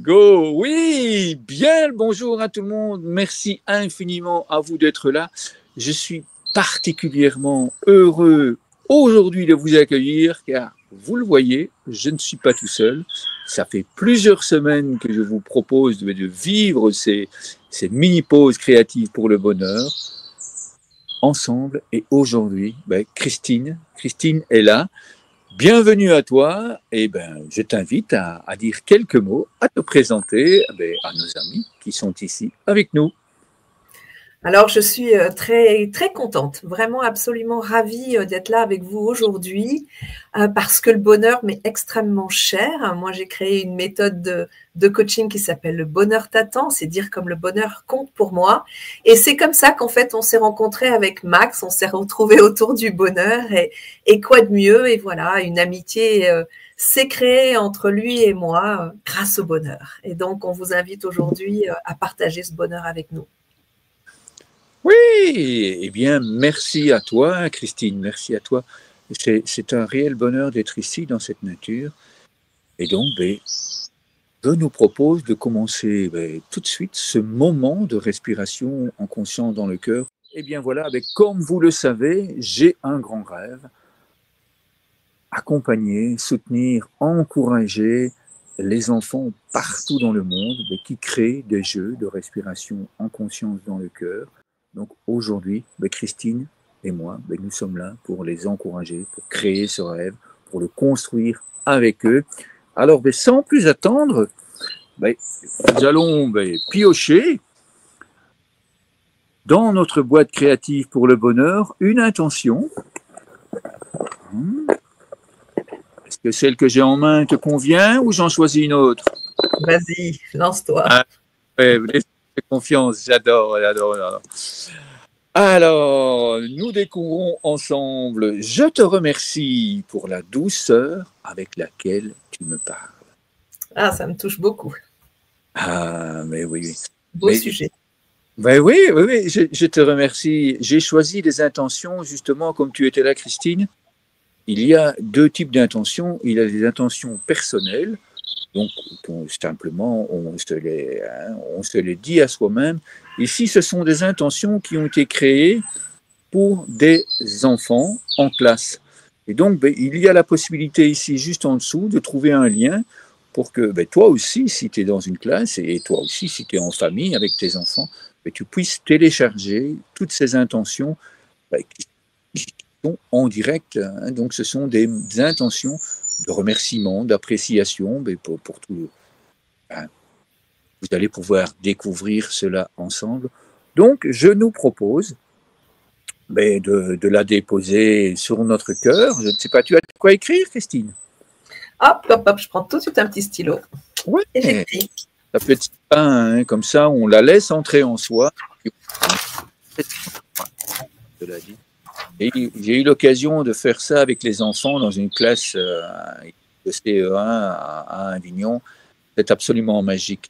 Go, oui, bien le bonjour à tout le monde. Merci infiniment à vous d'être là. Je suis particulièrement heureux aujourd'hui de vous accueillir car vous le voyez, je ne suis pas tout seul. Ça fait plusieurs semaines que je vous propose de vivre ces mini-pauses créatives pour le bonheur ensemble. Et aujourd'hui, Christine est là. Bienvenue à toi, et je t'invite à dire quelques mots, à te présenter à nos amis qui sont ici avec nous. Alors, je suis très, très contente, vraiment absolument ravie d'être là avec vous aujourd'hui parce que le bonheur m'est extrêmement cher. Moi, j'ai créé une méthode de coaching qui s'appelle le bonheur t'attend, c'est dire comme le bonheur compte pour moi. Et c'est comme ça qu'en fait, on s'est rencontrés avec Max, on s'est retrouvés autour du bonheur et quoi de mieux. Et voilà, une amitié s'est créée entre lui et moi grâce au bonheur. Et donc, on vous invite aujourd'hui à partager ce bonheur avec nous. Oui, eh bien, merci à toi, Christine, merci à toi. C'est un réel bonheur d'être ici dans cette nature. Et donc, je nous propose de commencer tout de suite ce moment de respiration en conscience dans le cœur. Eh bien voilà, comme vous le savez, j'ai un grand rêve. Accompagner, soutenir, encourager les enfants partout dans le monde qui créent des jeux de respiration en conscience dans le cœur. Donc aujourd'hui, Christine et moi, nous sommes là pour les encourager, pour créer ce rêve, pour le construire avec eux. Alors sans plus attendre, nous allons piocher dans notre boîte créative pour le bonheur une intention. Est-ce que celle que j'ai en main te convient ou j'en choisis une autre? Vas-y, lance-toi. Ah, ouais, laissez confiance, j'adore. Alors, nous découvrons ensemble. Je te remercie pour la douceur avec laquelle tu me parles. Ah, ça me touche beaucoup. Ah, mais oui. Beau sujet. Oui, je te remercie. J'ai choisi des intentions, justement, comme tu étais là, Christine. Il y a deux types d'intentions. Il y a des intentions personnelles. Donc, simplement, on se les dit à soi-même. Ici, ce sont des intentions qui ont été créées pour des enfants en classe. Et donc, il y a la possibilité ici, juste en dessous, de trouver un lien pour que toi aussi, si tu es dans une classe, et toi aussi, si tu es en famille avec tes enfants, tu puisses télécharger toutes ces intentions qui sont en direct. Donc, ce sont des intentions de remerciement, d'appréciation pour tout. Vous allez pouvoir découvrir cela ensemble. Donc, je nous propose de la déposer sur notre cœur. Je ne sais pas, tu as de quoi écrire, Christine? Hop, hop, hop, je prends tout de suite un petit stylo. Oui, Et j'écris. ça peut être pas, comme ça, on la laisse entrer en soi. Et j'ai eu l'occasion de faire ça avec les enfants dans une classe de CE1 à Avignon. C'est absolument magique.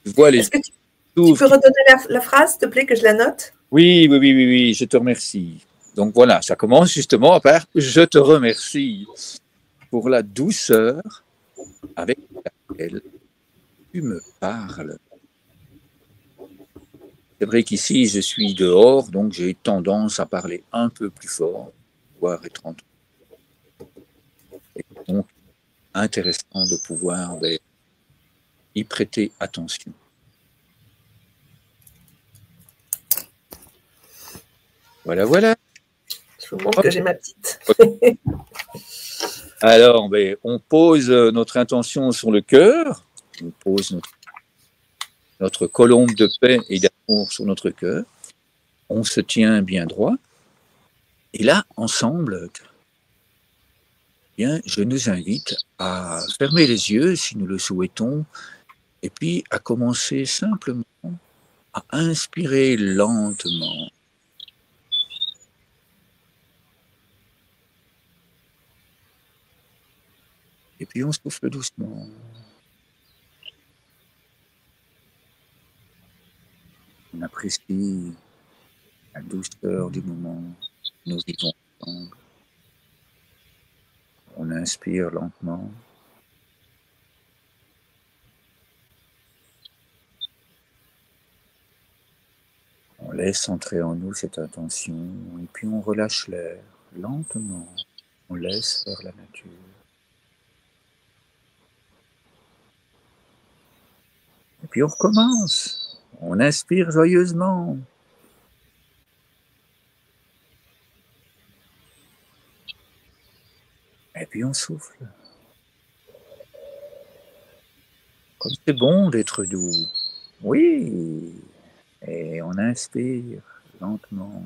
Tu vois les. Est-ce que tu peux redonner la phrase, s'il te plaît, que je la note? Oui, je te remercie. Donc voilà, ça commence justement par « Je te remercie pour la douceur avec laquelle tu me parles ». C'est vrai qu'ici, je suis dehors, donc j'ai tendance à parler un peu plus fort, voire être entendu. Et donc, intéressant de pouvoir y prêter attention. Voilà. Je vous montre que j'ai ma petite. Alors, on pose notre intention sur le cœur, on pose notre colombe de paix et d'amour sur notre cœur, on se tient bien droit, et là, ensemble, je nous invite à fermer les yeux si nous le souhaitons, et puis à commencer simplement à inspirer lentement. Et puis on souffle doucement. On apprécie la douceur du moment que nous vivons ensemble. On inspire lentement. laisse entrer en nous cette intention et puis on relâche l'air lentement. On laisse faire la nature. Et puis on recommence. On inspire joyeusement. Et puis on souffle. Comme c'est bon d'être doux. Oui. Et on inspire lentement.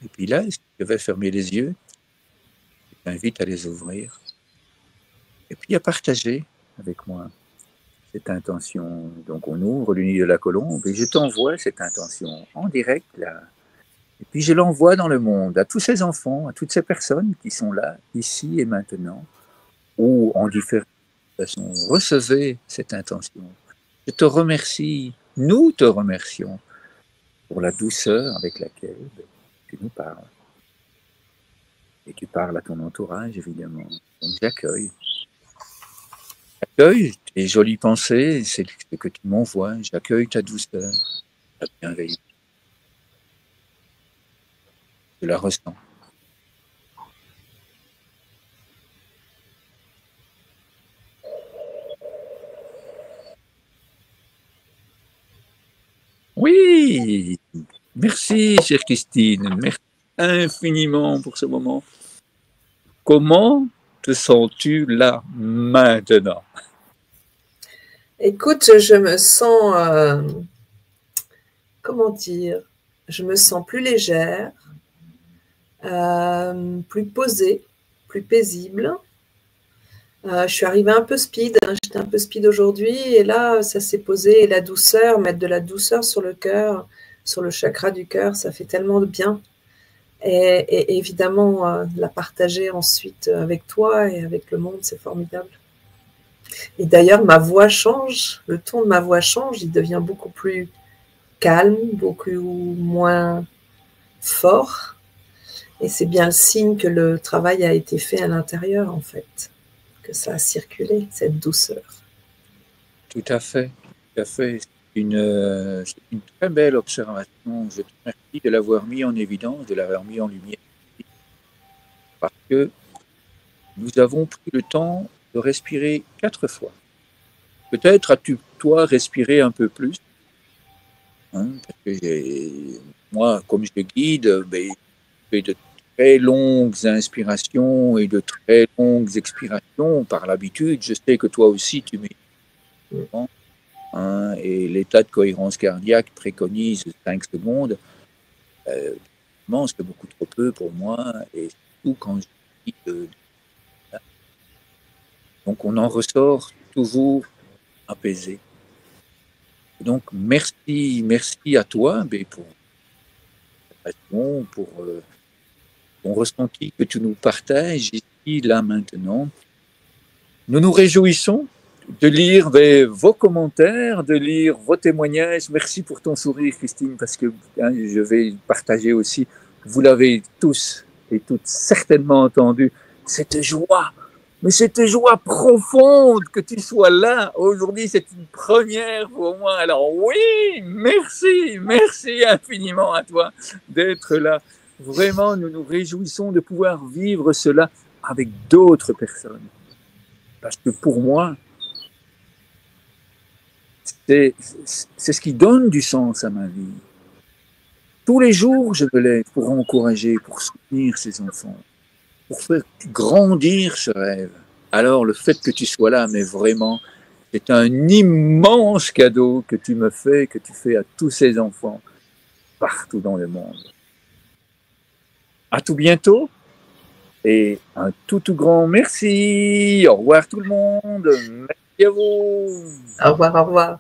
Et puis là, si tu devais fermer les yeux, je t'invite à les ouvrir. Et puis à partager avec moi cette intention. Donc on ouvre le nid de la colombe et je t'envoie cette intention en direct là. Et puis je l'envoie dans le monde à tous ces enfants, à toutes ces personnes qui sont là, ici et maintenant, ou en différentes façons. Recevez cette intention. Je te remercie, nous te remercions pour la douceur avec laquelle tu nous parles. Et tu parles à ton entourage, évidemment. Donc j'accueille. J'accueille tes jolies pensées, c'est ce que tu m'envoies. J'accueille ta douceur, ta bienveillance. Je la ressens. Oui, merci, chère Christine. Merci infiniment pour ce moment. Comment te sens-tu là, maintenant? Écoute, je me sens, comment dire, je me sens plus légère, plus posée, plus paisible. Je suis arrivée un peu speed, hein, j'étais un peu speed aujourd'hui et là, ça s'est posé. Et la douceur, mettre de la douceur sur le cœur, sur le chakra du cœur, ça fait tellement de bien. Et évidemment, la partager ensuite avec toi et avec le monde, c'est formidable. Et d'ailleurs, ma voix change, le ton de ma voix change, il devient beaucoup plus calme, beaucoup moins fort. Et c'est bien le signe que le travail a été fait à l'intérieur, en fait, que ça a circulé, cette douceur. Tout à fait, tout à fait. C'est une très belle observation. Je te remercie de l'avoir mis en évidence, de l'avoir mis en lumière. Parce que nous avons pris le temps de respirer 4 fois. Peut-être as-tu, toi, respiré un peu plus. Hein, parce que moi, comme je te guide, je fais de très longues inspirations et de très longues expirations. Par l'habitude, je sais que toi aussi, tu mets. Hein, et l'état de cohérence cardiaque préconise 5 secondes. C'est beaucoup trop peu pour moi, et surtout quand je dis donc on en ressort toujours apaisé. Donc merci à toi pour ta passion, pour ton ressenti que tu nous partages ici, là, maintenant. Nous nous réjouissons de lire vos commentaires, de lire vos témoignages. Merci pour ton sourire, Christine, parce que je vais partager aussi. Vous l'avez tous et toutes certainement entendu, cette joie, mais cette joie profonde que tu sois là. Aujourd'hui, c'est une première pour moi. Alors oui, merci infiniment à toi d'être là. Vraiment, nous nous réjouissons de pouvoir vivre cela avec d'autres personnes. Parce que pour moi, c'est ce qui donne du sens à ma vie. Tous les jours, je me lève pour encourager, pour soutenir ces enfants, pour faire grandir ce rêve. Alors, le fait que tu sois là, mais vraiment, c'est un immense cadeau que tu me fais, que tu fais à tous ces enfants partout dans le monde. À tout bientôt et un tout grand merci. Au revoir tout le monde. Merci à vous. Au revoir, au revoir.